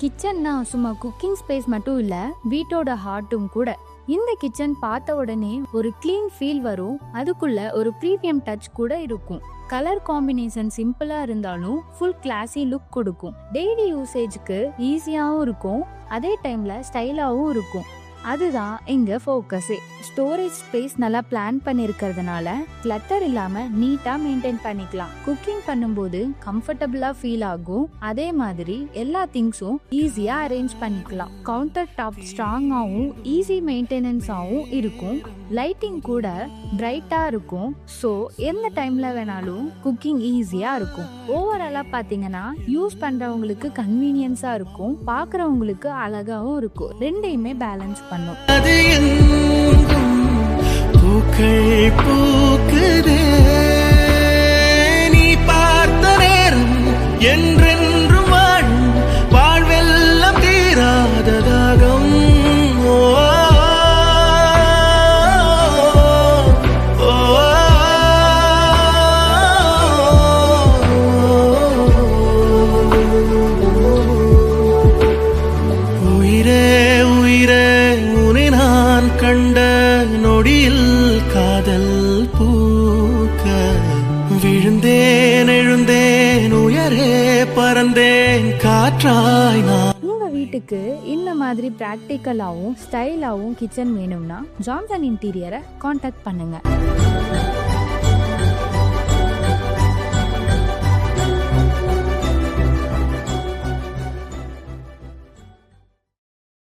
கிச்சன்னா சும்மா cooking space மட்டும் இல்ல, வீட்டோட ஹார்ட்டும் கூட. இந்த கிச்சன் பார்த்த உடனே ஒரு கிளீன் ஃபீல் வரும், அதுக்குள்ள ஒரு ப்ரீமியம் டச் கூட இருக்கும். கலர் காம்பினேஷன் சிம்பிளா இருந்தாலும் ஃபுல் கிளாஸி லுக் கொடுக்கும். டெய்லி யூசேஜ்க்கு ஈஸியாவும் இருக்கும், அதே டைம்ல ஸ்டைலாவும் இருக்கும். அதுதான் இங்க ஃபோக்கஸே. ஸ்டோரேஜ் ஸ்பேஸ் நல்லா பிளான் பண்ணிருக்கிறதுனால கிளட்டர் இல்லாம நீட்டா மெயின்டைன் பண்ணிக்கலாம். குக்கிங் பண்ணும்போது கம்ஃபர்டபுளா ஃபீல் ஆகும், அதே மாதிரி எல்லா திங்ஸும் ஈஸியா அரேஞ்ச் பண்ணிக்கலாம். கவுண்டர் டாப் ஸ்ட்ராங்காவும் ஈஸி மெயின்டெனன்ஸாவும் இருக்கும். லைட்டிங் கூட பிரைட்டா இருக்கும், ஸோ எந்த டைம்ல வேணாலும் குக்கிங் ஈஸியா இருக்கும். ஓவராலா பாத்தீங்கன்னா யூஸ் பண்றவங்களுக்கு கன்வீனியன்ஸா இருக்கும், பாக்குறவங்களுக்கு அழகாவும் இருக்கும். ரெண்டையுமே பேலன்ஸ் பண்ணும். பூக்கள் பூக்குதே நீ பார்த்த நேரம், என்றென்றும் வாழும் வாழ்வெல்லாம் தீராததாகம். கண்ட நொடியில் காதல் பூக்க விழுந்தேன் எழுந்தேன் உயரே பறந்தேன் காற்றாய் நான். உங்க வீட்டுக்கு இந்த மாதிரி பிராக்டிக்கலாவும் ஸ்டைலாவும் கிச்சன் வேணும்னா ஜாம்சன் இன்டீரியரை கான்டாக்ட் பண்ணுங்க.